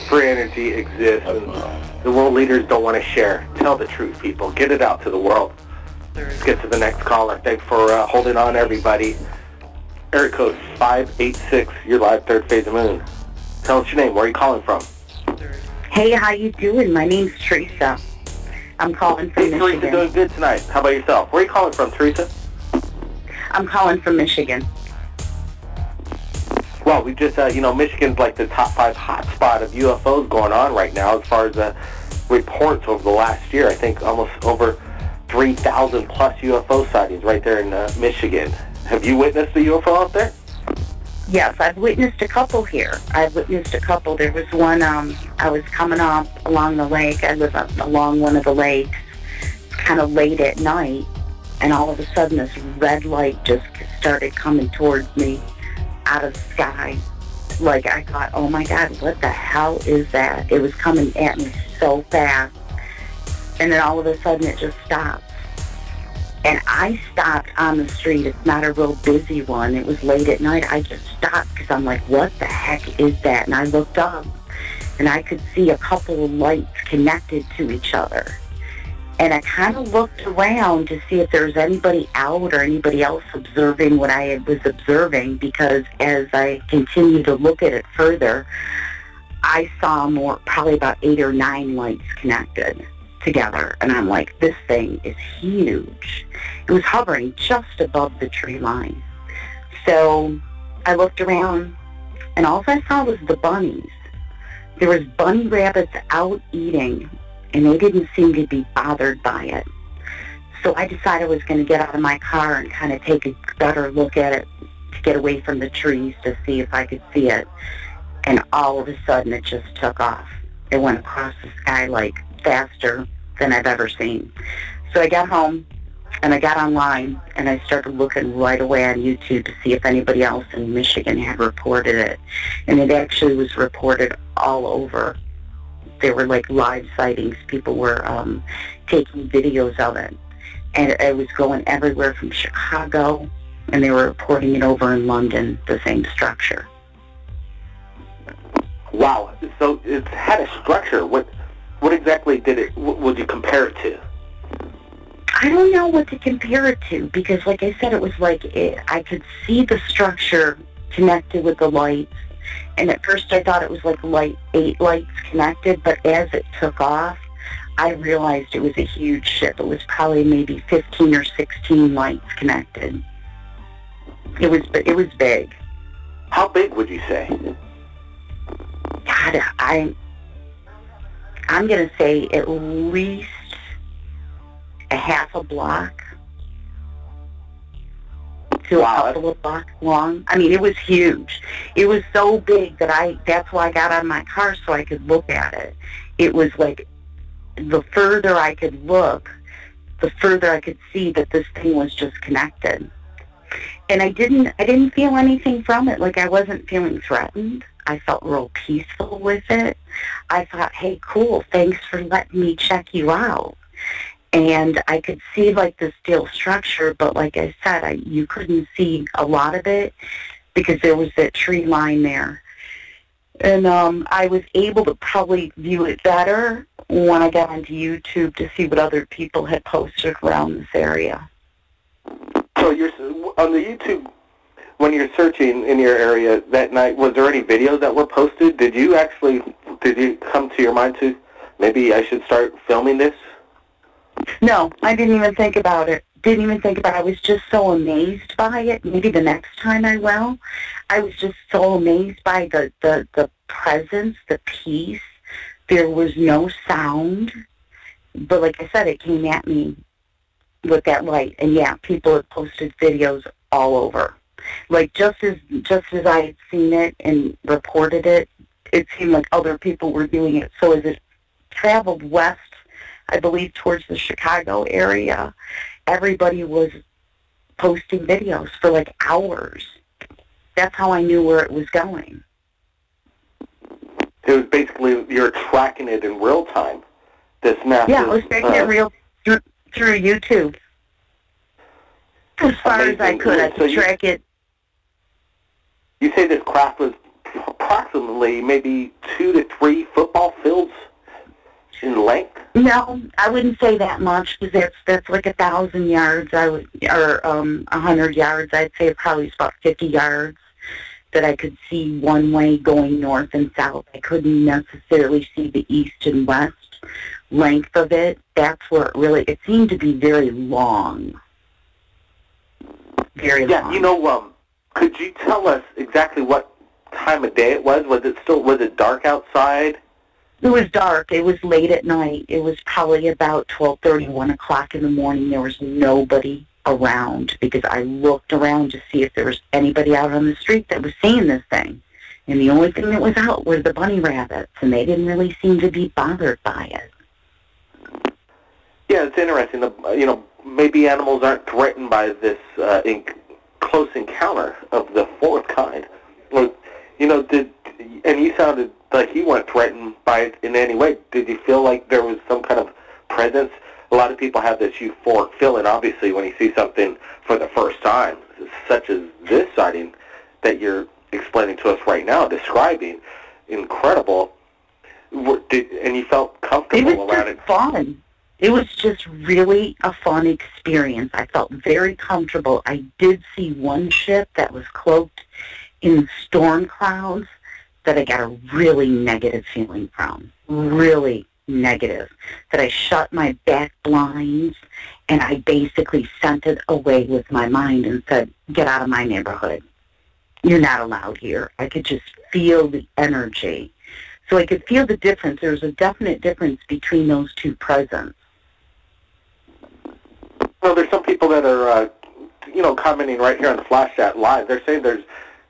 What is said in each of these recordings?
free energy exists, and the world leaders don't want to share. Tell the truth, people. Get it out to the world. Let's get to the next caller. Thanks for holding on, everybody. Area code 586. You're live, third phase of moon. Tell us your name. Where are you calling from? Hey, how you doing? My name's Teresa. I'm calling from Michigan. Teresa, doing good tonight. How about yourself? Where are you calling from, Teresa? I'm calling from Michigan. Well, we just, Michigan's like the top 5 hotspot of UFOs going on right now as far as reports over the last year. I think almost over 3,000 plus UFO sightings right there in Michigan. Have you witnessed a UFO out there? Yes, I've witnessed a couple here. I've witnessed a couple. There was one, I was coming up along the lake. I live up along one of the lakes. It's kind of late at night, and all of a sudden this red light just started coming towards me out of the sky. Like, I thought, oh my God, what the hell is that? It was coming at me so fast. And then all of a sudden it just stopped. And I stopped on the street. It's not a real busy one. It was late at night. I just stopped because I'm like, what the heck is that? And I looked up, and I could see a couple of lights connected to each other. And I kind of looked around to see if there was anybody out or anybody else observing what I was observing, because as I continued to look at it further, I saw probably about 8 or 9 lights connected together, and I'm like, this thing is huge. It was hovering just above the tree line. So I looked around, and all I saw was the bunnies. There was bunny rabbits out eating, and they didn't seem to be bothered by it. So I decided I was going to get out of my car and kind of take a better look at it to get away from the trees to see if I could see it. And all of a sudden it just took off. It went across the sky like faster than I've ever seen. So I got home, and I got online, and I started looking right away on YouTube to see if anybody else in Michigan had reported it. And it actually was reported all over. There were like live sightings. People were taking videos of it. And it was going everywhere from Chicago, and they were reporting it over in London, the same structure. Wow. So it had a structure. What exactly would you compare it to? I don't know what to compare it to, because like I said, it was like I could see the structure connected with the lights, and at first I thought it was like 8 lights connected, but as it took off, I realized it was a huge ship. It was probably maybe 15 or 16 lights connected. It was big. How big would you say? God, I'm going to say at least a half a block to a couple of blocks long. I mean, it was huge. It was so big that that's why I got out of my car, so I could look at it. It was like, the further I could look, the further I could see that this thing was just connected. And I didn't feel anything from it. Like, I wasn't feeling threatened. I felt real peaceful with it. I thought, hey, cool, thanks for letting me check you out. And I could see like the steel structure, but like I said, you couldn't see a lot of it because there was that tree line there. And I was able to probably view it better when I got onto YouTube to see what other people had posted around this area. So you're on the YouTube, when you're searching in your area that night, was there any videos that were posted? Did you come to your mind to, maybe I should start filming this? No, I didn't even think about it. I was just so amazed by it. Maybe the next time I will. I was just so amazed by the presence, the peace. There was no sound. But like I said, it came at me with that light. And yeah, people had posted videos all over. Like just as I had seen it and reported it, it seemed like other people were doing it. So as it traveled west, I believe towards the Chicago area, everybody was posting videos for like hours. That's how I knew where it was going. It was basically, you're tracking it in real time. This massive... Yeah, I was tracking it real through YouTube. As far as I could, I could track it. You say this craft was approximately maybe 2 to 3 football fields in length? No, I wouldn't say that much, because that's like 1,000 yards. Or 100 yards. I'd say probably it's about 50 yards that I could see one way going north and south. I couldn't necessarily see the east and west length of it. That's where it seemed to be very long. Very long. Yeah, could you tell us exactly what time of day it was? Was it dark outside? It was dark. It was late at night. It was probably about 12:30, 1 o'clock in the morning. There was nobody around, because I looked around to see if there was anybody out on the street that was seeing this thing. And the only thing that was out was the bunny rabbits, and they didn't really seem to be bothered by it. Yeah, it's interesting. Maybe animals aren't threatened by this close encounter of the fourth kind. Or, and you sounded like you weren't threatened by it in any way. Did you feel like there was some kind of presence? A lot of people have this euphoric feeling, obviously, when you see something for the first time, such as this sighting that you're explaining to us right now, describing. Incredible. And you felt comfortable around it. It was just fun. It was just really a fun experience. I felt very comfortable. I did see one ship that was cloaked in storm clouds that I got a really negative feeling from. Really negative. That I shut my back blinds and I basically sent it away with my mind and said, get out of my neighborhood. You're not allowed here. I could just feel the energy. So I could feel the difference. There's a definite difference between those two presents. Well, there's some people that are, commenting right here on the Flash Chat Live. They're saying there's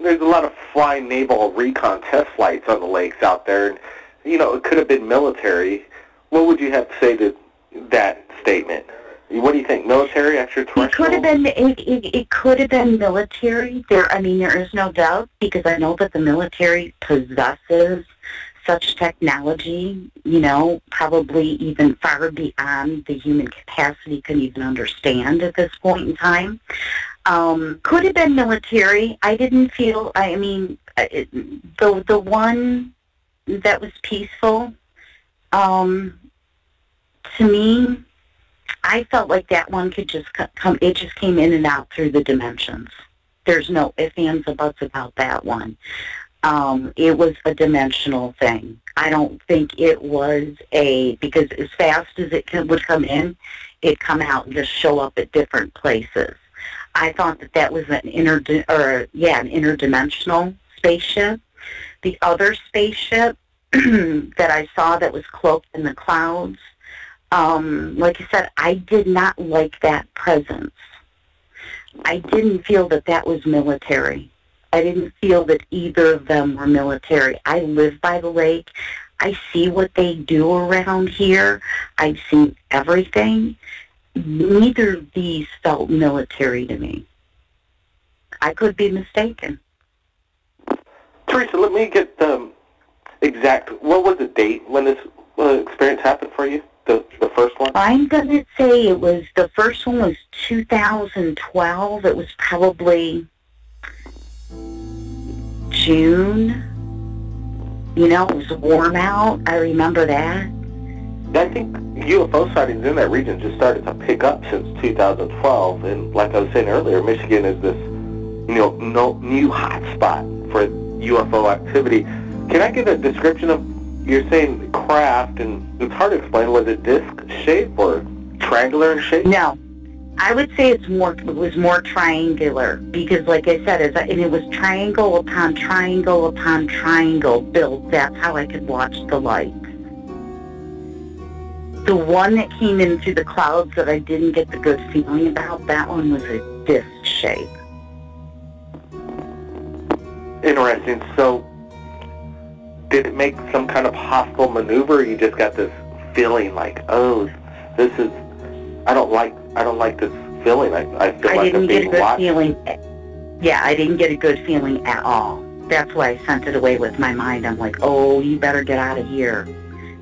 a lot of flying naval recon test flights on the lakes out there, and it could have been military. What would you have to say to that statement? What do you think? Military, extraterrestrial? It could have been. It could have been military. There is no doubt, because I know that the military possesses such technology, probably even far beyond the human capacity can even understand at this point in time. Could have been military. I didn't feel, the one that was peaceful, to me, I felt like that one could just come, it just came in and out through the dimensions. There's no ifs, ands, or buts about that one. It was a dimensional thing. I don't think it was because as fast as it would come in, it'd come out and just show up at different places. I thought that was an interdimensional spaceship. The other spaceship that I saw that was cloaked in the clouds, like I said, I did not like that presence. I didn't feel that was military. I didn't feel that either of them were military. I live by the lake. I see what they do around here. I've seen everything. Neither of these felt military to me. I could be mistaken. Teresa, let me get the what was the date when this experience happened for you, the first one? I'm going to say the first one was 2012. It was probably June. It was warm out. I remember that. I think UFO sightings in that region just started to pick up since 2012, and like I was saying earlier, Michigan is this, new hotspot for UFO activity. Can I get a description of, you're saying craft, and it's hard to explain, was it disc shape or triangular in shape? No. I would say it was more triangular, because like I said, it was triangle upon triangle upon triangle built. That's how I could watch the lights. The one that came in through the clouds that I didn't get the good feeling about, that one was a disc shape. Interesting. So, did it make some kind of hostile maneuver, or you just got this feeling like, oh, I don't like this feeling. I feel like I'm being watched. Yeah, I didn't get a good feeling at all. That's why I sent it away with my mind. I'm like, oh, you better get out of here.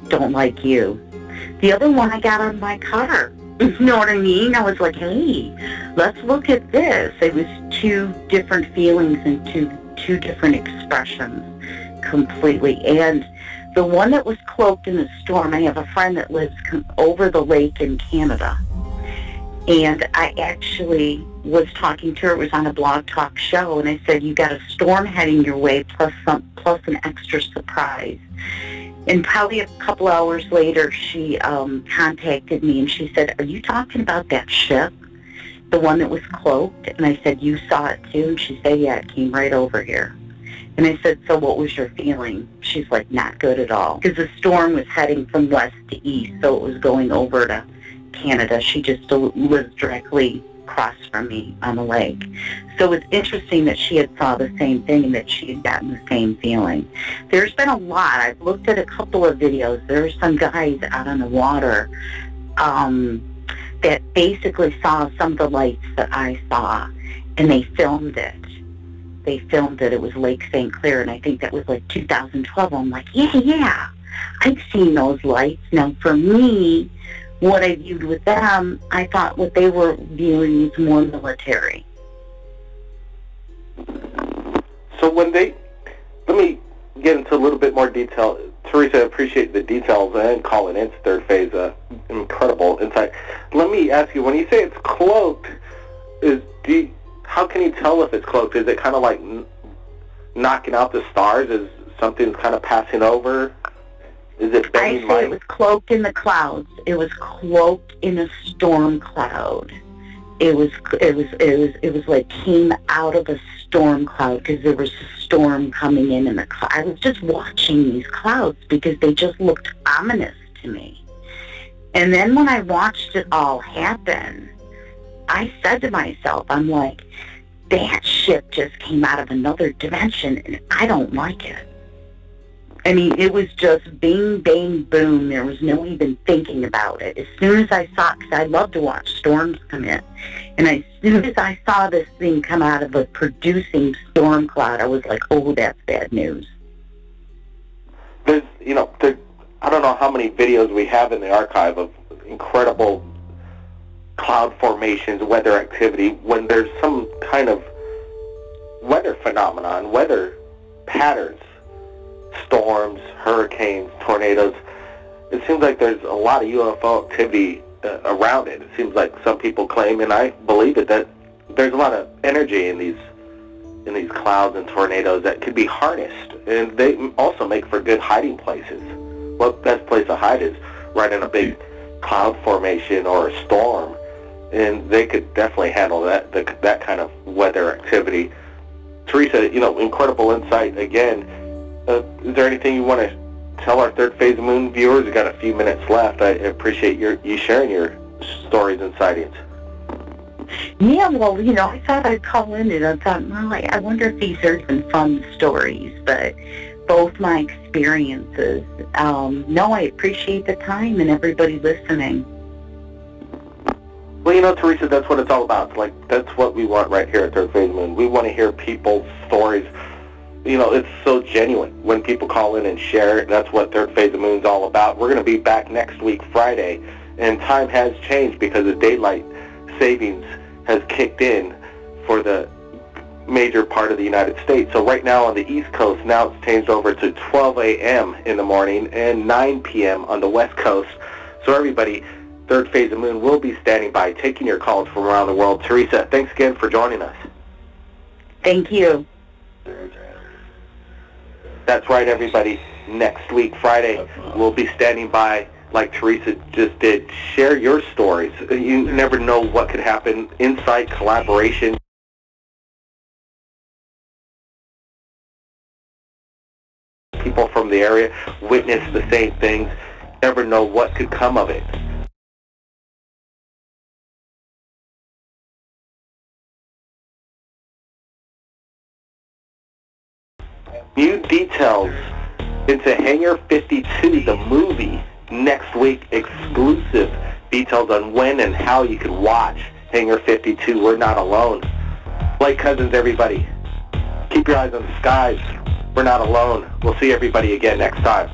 Don't like you. The other one, I got on my car. You know what I mean? I was like, hey, let's look at this. It was two different feelings and two different expressions. completely. And the one that was cloaked in the storm, I have a friend that lives over the lake in Canada. And I actually was talking to her. It was on a Blog Talk show, and I said, you got a storm heading your way plus an extra surprise. And probably a couple hours later, she contacted me, and she said, are you talking about that ship, the one that was cloaked? And I said, you saw it too? And she said, yeah, it came right over here. And I said, so what was your feeling? She's like, not good at all. Because the storm was heading from west to east, so it was going over to Canada. She just lives directly across from me on the lake. So it's interesting that she had saw the same thing and that she had gotten the same feeling. There's been a lot. I've looked at a couple of videos. There's some guys out on the water that basically saw some of the lights that I saw, and they filmed it. It was Lake St. Clair, and I think that was like 2012. I'm like, yeah, I've seen those lights. Now, for me, what I viewed with them, I thought what they were viewing was more military. So let me get into a little bit more detail. Teresa, I appreciate the details and calling in third phase. Incredible insight. Let me ask you, when you say it's cloaked, how can you tell if it's cloaked? Is it kind of like knocking out the stars? Is something kind of passing over? Is it bending light? It was cloaked in the clouds. It was cloaked in a storm cloud. It was like came out of a storm cloud because there was a storm coming in the cloud. I was just watching these clouds because they just looked ominous to me. And then when I watched it all happen, I said to myself, I'm like, that ship just came out of another dimension, and I don't like it. I mean, it was just bing, bang, boom. There was no even thinking about it. As soon as I saw it, because I love to watch storms come in, and as soon as I saw this thing come out of a producing storm cloud, I was like, oh, that's bad news. There's, I don't know how many videos we have in the archive of incredible cloud formations, weather activity, when there's some kind of weather phenomenon, weather patterns, storms, hurricanes, tornadoes. It seems like there's a lot of UFO activity around it. It seems like some people claim, and I believe it, that there's a lot of energy in these clouds and tornadoes that could be harnessed, and they also make for good hiding places. Well, best place to hide is right in a big cloud formation or a storm, and they could definitely handle that kind of weather activity. Teresa, incredible insight again. Is there anything you want to tell our third phase moon viewers? We've got a few minutes left. I appreciate you sharing your stories and sightings. Yeah, well, I thought I'd call in and I thought, well, I wonder if these are some fun stories, but both my experiences. No, I appreciate the time and everybody listening. Well, Teresa, that's what it's all about. That's what we want right here at Third Phase Moon. We want to hear people's stories. It's so genuine when people call in and share. That's what Third Phase of Moon's all about. We're going to be back next week, Friday, and time has changed because the daylight savings has kicked in for the major part of the United States. So right now on the East Coast, now it's changed over to 12 a.m. in the morning and 9 p.m. on the West Coast. So everybody, Third Phase of Moon will be standing by, taking your calls from around the world. Teresa, thanks again for joining us. Thank you. That's right, everybody. Next week, Friday, we'll be standing by like Teresa just did. Share your stories. You never know what could happen. Insight, collaboration. People from the area witness the same things. Never know what could come of it. New details into Hangar 52, the movie, next week. Exclusive details on when and how you can watch Hangar 52. We're not alone. Blake Cousins, everybody. Keep your eyes on the skies. We're not alone. We'll see everybody again next time.